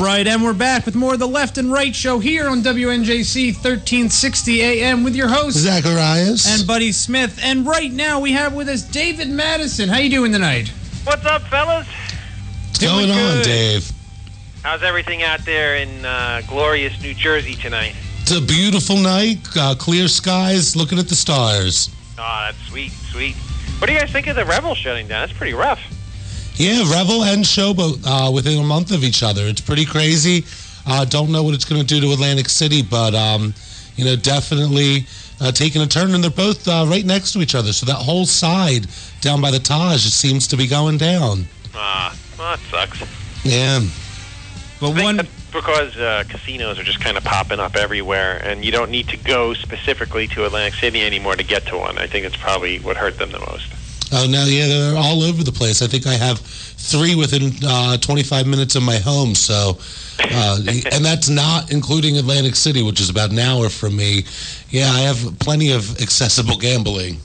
right, and we're back with more of the Left and Right Show here on WNJC 1360 AM with your host Zacharias and Buddy Smith. And right now we have with us David Madison. How you doing tonight? What's up, fellas? What's going on, Dave? How's everything out there in glorious New Jersey tonight? It's a beautiful night, clear skies, looking at the stars. Oh, that's sweet, sweet. What do you guys think of the Rebel shutting down? That's pretty rough. Yeah, Revel and Showboat within a month of each other. It's pretty crazy. Don't know what it's going to do to Atlantic City, but definitely taking a turn, and they're both right next to each other. So that whole side down by the Taj seems to be going down. Well, that sucks. Yeah. But that's because casinos are just kind of popping up everywhere, and you don't need to go specifically to Atlantic City anymore to get to one. I think it's probably what hurt them the most. Oh, no, yeah, they're all over the place. I think I have 3 within 25 minutes of my home, so, and that's not including Atlantic City, which is about an hour from me. Yeah, I have plenty of accessible gambling.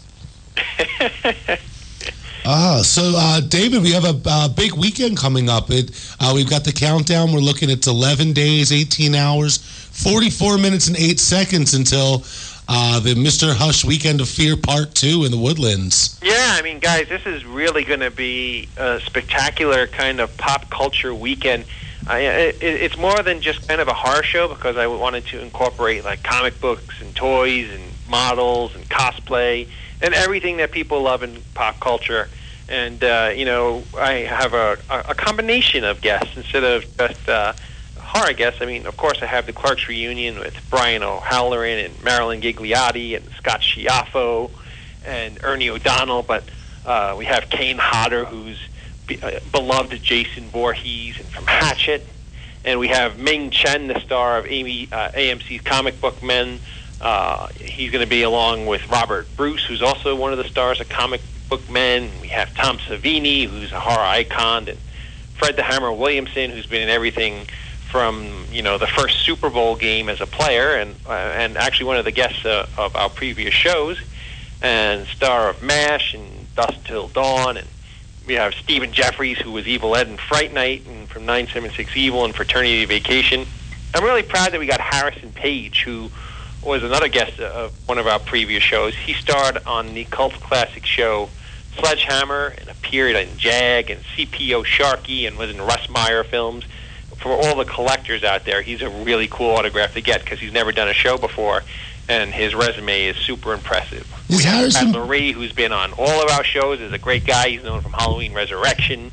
So, David, we have a big weekend coming up. We've got the countdown. We're looking at 11 days, 18 hours, 44 minutes, and 8 seconds until the Mr.Hush Weekend of Fear Part 2 in the Woodlands. Yeah, I mean, guys, this is really going to be a spectacular kind of pop culture weekend. It's more than just kind of a horror show, because I wanted to incorporate like comic books and toys and models and cosplay and everything that people love in pop culture. And, I have a combination of guests instead of just horror guests. I mean, of course, I have the Clerks reunion with Brian O'Halloran and Marilyn Gigliotti and Scott Schiaffo and Ernie O'Donnell, but we have Kane Hodder, who's beloved Jason Voorhees and from Hatchet, and we have Ming Chen, the star of AMC's Comic Book Men. He's going to be along with Robert Bruce, who's also one of the stars of Comic Book Men. We have Tom Savini, who's a horror icon, and Fred the Hammer Williamson, who's been in everything from the first Super Bowl game as a player, and actually one of the guests of our previous shows, and star of MASH and Dusk Till Dawn. And we have Stephen Jeffries, who was Evil Ed in Fright Night and from 976 Evil and Fraternity Vacation. I'm really proud that we got Harrison Page, who was another guest of one of our previous shows. He starred on the cult classic show Sledgehammer and appeared in Jag and CPO Sharky and was in Russ Meyer films. For all the collectors out there, he's a really cool autograph to get, because he's never done a show before, and his resume is super impressive. We have Pat Marie, who's been on all of our shows, is a great guy. He's known from Halloween Resurrection.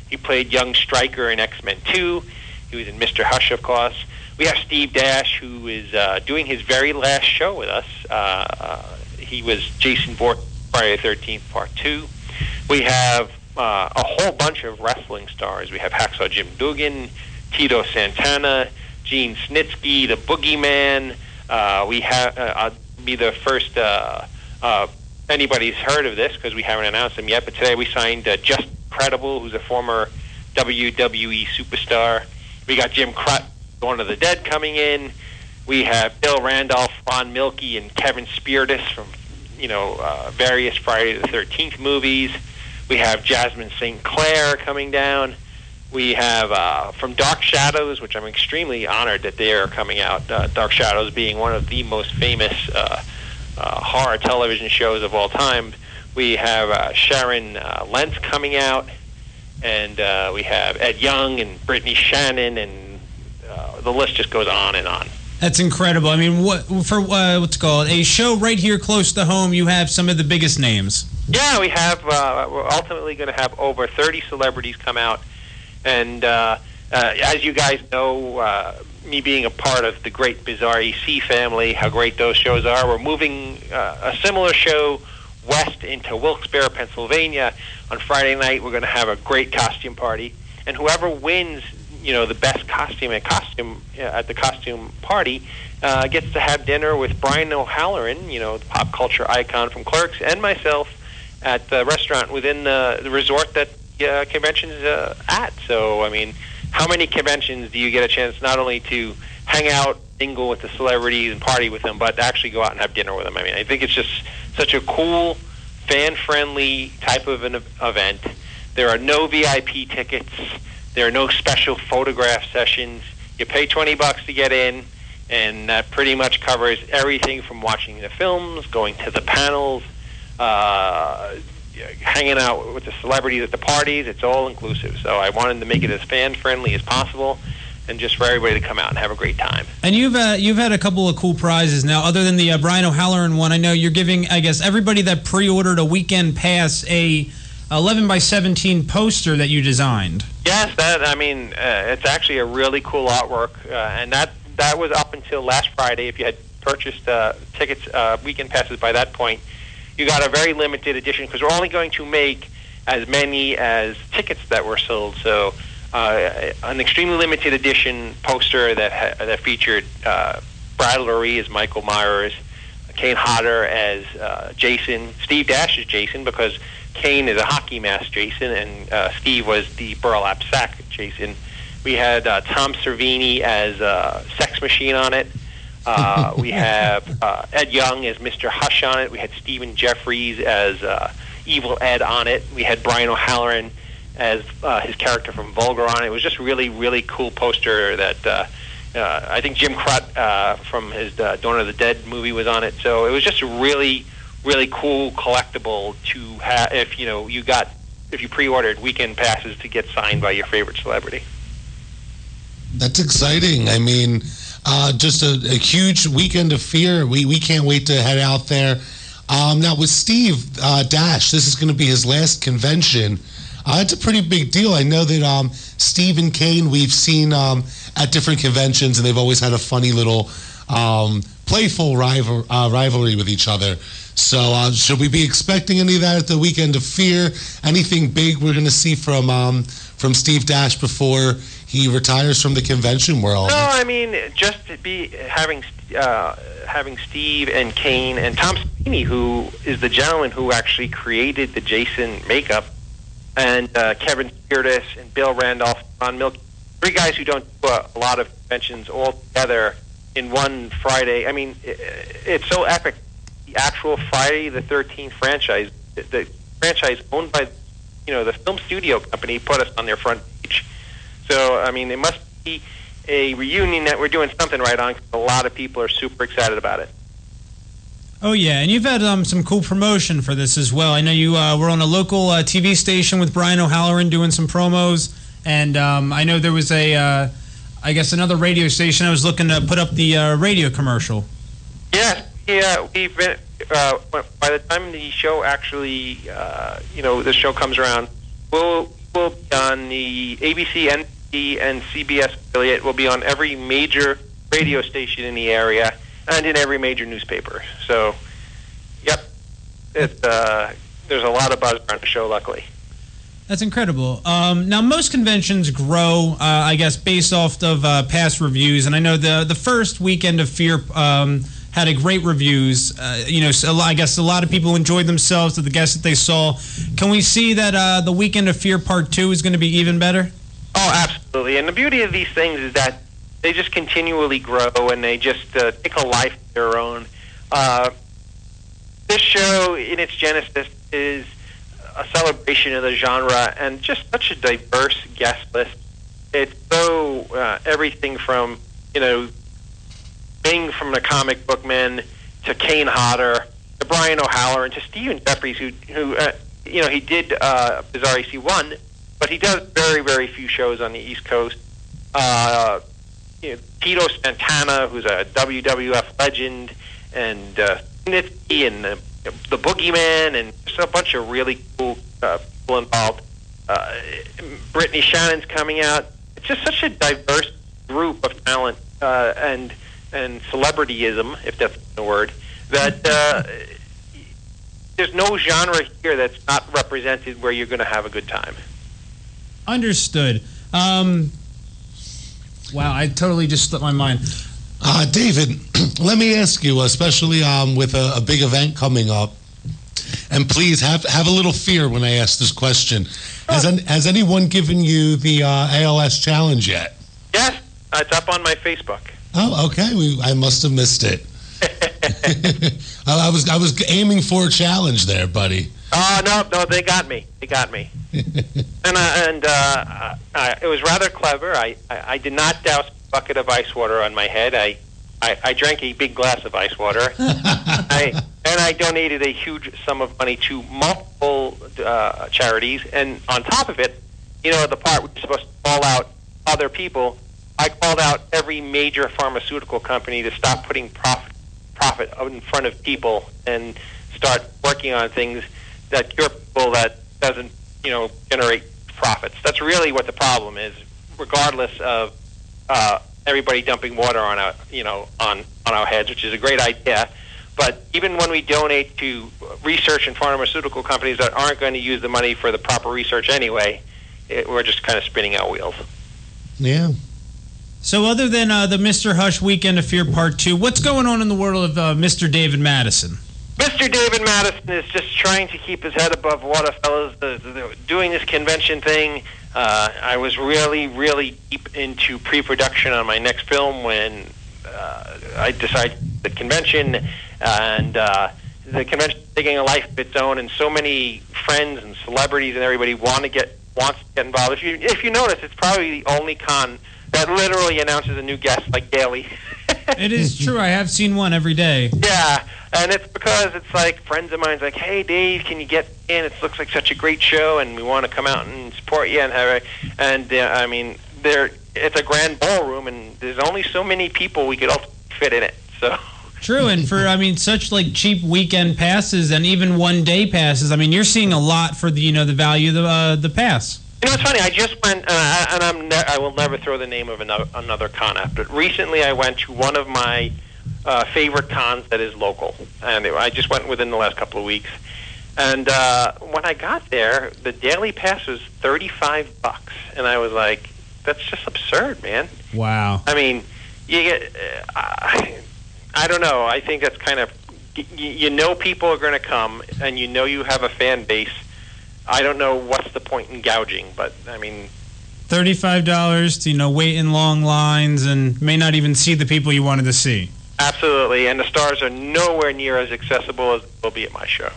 He played young Stryker in X-Men 2. He was in Mr. Hush, of course. We have Steve Dash, who is doing his very last show with us. He was Jason Voorhees, Friday the 13th, Part 2. We have a whole bunch of wrestling stars. We have Hacksaw Jim Duggan, Tito Santana, Gene Snitsky, the Boogeyman. We have be the first anybody's heard of this, because we haven't announced him yet. But today we signed Just Credible, who's a former WWE superstar. We got Jim Crut, Dawn of the Dead, coming in. We have Bill Randolph, Ron Milkey, and Kevin Spiritus from various Friday the 13th movies. We have Jasmine St. Clair coming down. We have from Dark Shadows, which I'm extremely honored that they are coming out. Dark Shadows being one of the most famous horror television shows of all time. We have Sharon Lentz coming out, and we have Ed Young and Brittany Shannon, and the list just goes on and on. That's incredible. I mean, what's it called? A show right here close to home, you have some of the biggest names. Yeah, we have. We're ultimately going to have over 30 celebrities come out. And as you guys know, me being a part of the great Bizarre EC family, how great those shows are, we're moving a similar show west into Wilkes-Barre, Pennsylvania. On Friday night, we're going to have a great costume party. And whoever wins, the best costume at the costume party gets to have dinner with Brian O'Halloran, the pop culture icon from Clerks, and myself at the restaurant within the resort that conventions at. So, I mean, how many conventions do you get a chance not only to hang out, mingle with the celebrities and party with them, but actually go out and have dinner with them? I mean, I think it's just such a cool, fan-friendly type of an event. There are no VIP tickets. There are no special photograph sessions. You pay $20 to get in, and that pretty much covers everything from watching the films, going to the panels, hanging out with the celebrities at the parties. It's all inclusive. So I wanted to make it as fan-friendly as possible, and just for everybody to come out and have a great time. And you've had a couple of cool prizes now, other than the Brian O'Halloran one. I know you're giving, I guess, everybody that pre-ordered a weekend pass a 11 by 17 poster that you designed. Yes, it's actually a really cool artwork, and that was up until last Friday. If you had purchased tickets, weekend passes by that point, you got a very limited edition, because we're only going to make as many as tickets that were sold. So an extremely limited edition poster that featured Brad Lurie as Michael Myers, Kane Hodder as Jason, Steve Dash as Jason, because Kane is a hockey mask Jason, and Steve was the burlap sack Jason. We had Tom Servini as Sex Machine on it. We have Ed Young as Mr. Hush on it. We had Stephen Jeffries as Evil Ed on it. We had Brian O'Halloran as his character from Vulgar on it. It was just really, really cool poster that I think Jim Crut from his Dawn of the Dead movie was on it. So it was just a really, really cool collectible to have if you pre-ordered weekend passes to get signed by your favorite celebrity. That's exciting. I mean, just a huge weekend of fear. We can't wait to head out there. Now with Steve Dash, this is going to be his last convention. It's a pretty big deal. I know that Steve and Kane we've seen at different conventions, and they've always had a funny little playful rivalry with each other. So should we be expecting any of that at the Weekend of Fear? Anything big we're going to see from Steve Dash before he retires from the convention world? No, I mean, just to be having Steve and Kane and Tom Savini, who is the gentleman who actually created the Jason makeup, and Kevin Spiritus and Bill Randolph, Ron Milk, three guys who don't do a lot of conventions all together in one Friday. I mean, it's so epic. The actual Friday the 13th franchise, the franchise owned by the film studio company, put us on their front page. So, I mean, it must be a reunion that we're doing something right on, because a lot of people are super excited about it. Oh, yeah, and you've had some cool promotion for this as well. I know you were on a local TV station with Brian O'Halloran doing some promos, and I know there was another radio station I was looking to put up the radio commercial. Yeah, we've been, by the time the show actually, the show comes around, we'll be on the ABC, NBC, and CBS affiliate. We'll be on every major radio station in the area and in every major newspaper. So, yep, there's a lot of buzz around the show, luckily. That's incredible. Now, most conventions grow, I guess, based off of past reviews, and I know the first Weekend of Fear had a great reviews. So I guess a lot of people enjoyed themselves, to the guests that they saw. Can we see that the Weekend of Fear Part 2 is going to be even better? Oh, absolutely. And the beauty of these things is that they just continually grow, and they just take a life of their own. This show, in its genesis, is a celebration of the genre, and just such a diverse guest list. It's so everything from, Bing from the comic book men to Kane Hodder to Brian O'Halloran to Stephen Jeffries, who he did Bizarre AC1, but he does very, very few shows on the East Coast. Tito Santana, who's a WWF legend, and Snitsky and the Boogeyman, and just a bunch of really cool people involved. Brittany Shannon's coming out. It's just such a diverse group of talent and celebrityism, if that's the word, that there's no genre here that's not represented where you're going to have a good time. Understood. Wow, I totally just slipped my mind. David, let me ask you, especially with a big event coming up, and please have a little fear when I ask this question. Has anyone given you the ALS challenge yet? Yes, it's up on my Facebook. Oh, okay. I must have missed it. I was aiming for a challenge there, buddy. Oh, no, they got me. And it was rather clever. I did not douse bucket of ice water on my head. I drank a big glass of ice water. I donated a huge sum of money to multiple charities. And on top of it, the part we're supposed to call out other people, I called out every major pharmaceutical company to stop putting profit in front of people and start working on things that cure people that doesn't, generate profits. That's really what the problem is, regardless of everybody dumping water on our heads, which is a great idea. But even when we donate to research and pharmaceutical companies that aren't going to use the money for the proper research anyway, we're just kind of spinning our wheels. Yeah. So other than the Mr. Hush Weekend of Fear Part 2, what's going on in the world of Mr. David Madison? Mr. David Madison is just trying to keep his head above water, fellas. Doing this convention thing, I was really, really deep into pre-production on my next film when I decided the convention, and the convention is taking a life of its own, and so many friends and celebrities and everybody wants to get involved. If you notice, it's probably the only con that literally announces a new guest like daily. It is true. I have seen one every day. Yeah, and it's because it's like friends of mine's like, hey, Dave, can you get in? It looks like such a great show, and we want to come out and support you. It's a grand ballroom, and there's only so many people we could all fit in it. So true, and for such cheap weekend passes and even 1 day passes, you're seeing a lot for the the value of the pass. It's funny. I just went, and I will never throw the name of another con out. But recently, I went to one of my favorite cons that is local, and I just went within the last couple of weeks. And when I got there, the daily pass was $35, and I was like, "That's just absurd, man." Wow. You get, I don't know. I think that's kind of, people are going to come, and you have a fan base. I don't know what's the point in gouging, but $35 to wait in long lines and may not even see the people you wanted to see. Absolutely, and the stars are nowhere near as accessible as they'll be at my show.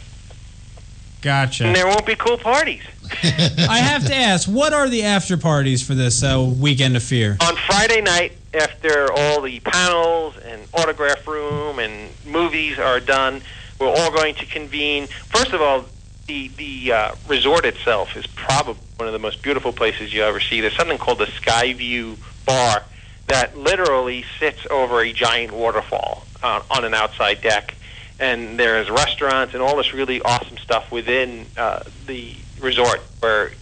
Gotcha. And there won't be cool parties. I have to ask, what are the after parties for this Weekend of Fear? On Friday night, after all the panels and autograph room and movies are done, we're all going to convene. First of all, the resort itself is probably one of the most beautiful places you ever see. There's something called the Skyview Bar that literally sits over a giant waterfall on an outside deck. And there's restaurants and all this really awesome stuff within the resort where,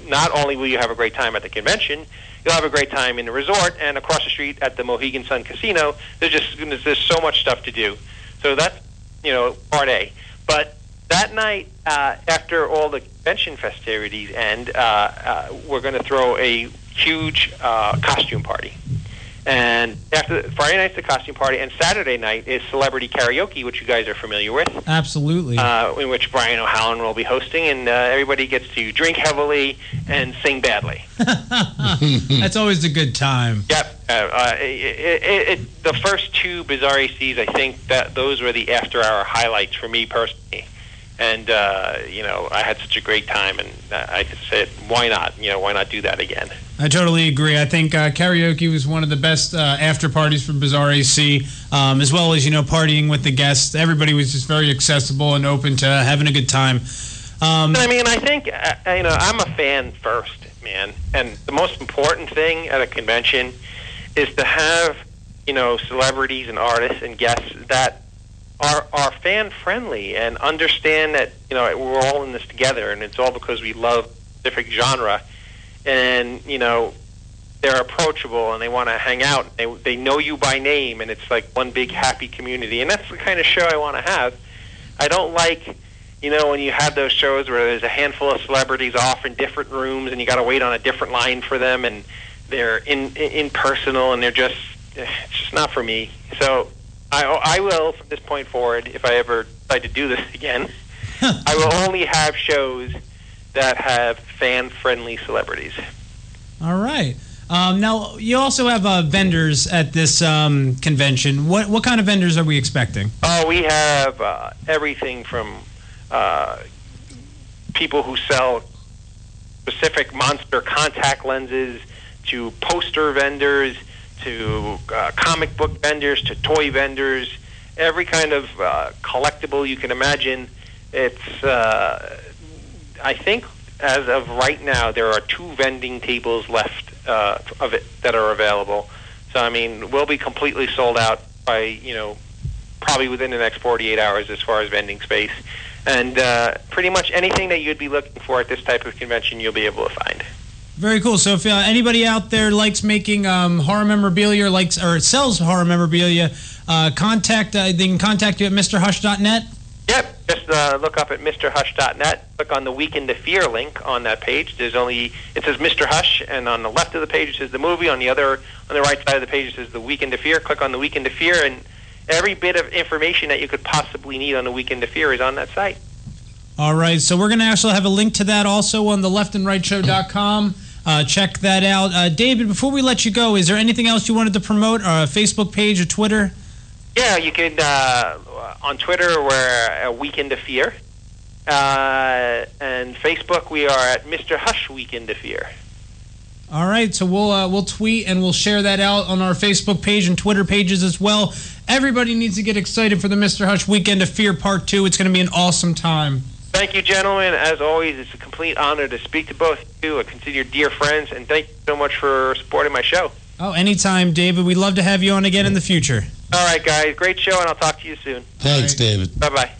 not only will you have a great time at the convention, you'll have a great time in the resort, and across the street at the Mohegan Sun Casino, there's so much stuff to do. So that's, part A. But that night, after all the convention festivities end, we're going to throw a huge costume party. And after Friday night's the costume party, and Saturday night is celebrity karaoke, which you guys are familiar with. Absolutely. In which Brian O'Halloran will be hosting, and everybody gets to drink heavily and sing badly. That's always a good time. Yep. The first two Bizarre ACs, I think that those were the after-hour highlights for me personally. And, I had such a great time, and I said, why not? Why not do that again? I totally agree. I think karaoke was one of the best after parties for Bizarre AC, as well as, partying with the guests. Everybody was just very accessible and open to having a good time. I think, I'm a fan first, man. And the most important thing at a convention is to have, celebrities and artists and guests that are fan friendly and understand that we're all in this together, and it's all because we love a specific genre, and they're approachable and they want to hang out. They know you by name, and it's like one big happy community, and that's the kind of show I want to have. I don't like when you have those shows where there's a handful of celebrities off in different rooms and you got to wait on a different line for them, and they're impersonal, and it's just not for me. So I will, from this point forward, if I ever decide to do this again, I will only have shows that have fan-friendly celebrities. All right. Now, you also have vendors at this convention. What kind of vendors are we expecting? Oh, we have everything from people who sell specific monster contact lenses to poster vendors to comic book vendors to toy vendors, every kind of collectible you can imagine. It's I think as of right now there are 2 vending tables left of it that are available. So I mean, we'll be completely sold out by probably within the next 48 hours as far as vending space. And pretty much anything that you'd be looking for at this type of convention, you'll be able to find. Very cool. So if anybody out there likes making horror memorabilia or sells horror memorabilia, they can contact you at MrHush.net. Yep. Just look up at MrHush.net. Click on the Weekend of Fear link on that page. It says Mr. Hush, and on the left of the page it says the movie. On the right side of the page it says the Weekend of Fear. Click on the Weekend of Fear, and every bit of information that you could possibly need on the Weekend of Fear is on that site. All right. So we're going to actually have a link to that also on the leftandrightshow.com. Check that out. David, before we let you go, is there anything else you wanted to promote? Or a Facebook page or Twitter? Yeah, you could, on Twitter, we're Weekend of Fear. And Facebook, we are at Mr. Hush Weekend of Fear. All right, so we'll tweet and we'll share that out on our Facebook page and Twitter pages as well. Everybody needs to get excited for the Mr. Hush Weekend of Fear Part 2. It's going to be an awesome time. Thank you, gentlemen. As always, it's a complete honor to speak to both of you. I consider you dear friends, and thank you so much for supporting my show. Oh, anytime, David. We'd love to have you on again in the future. All right, guys. Great show, and I'll talk to you soon. Thanks, David. Bye-bye.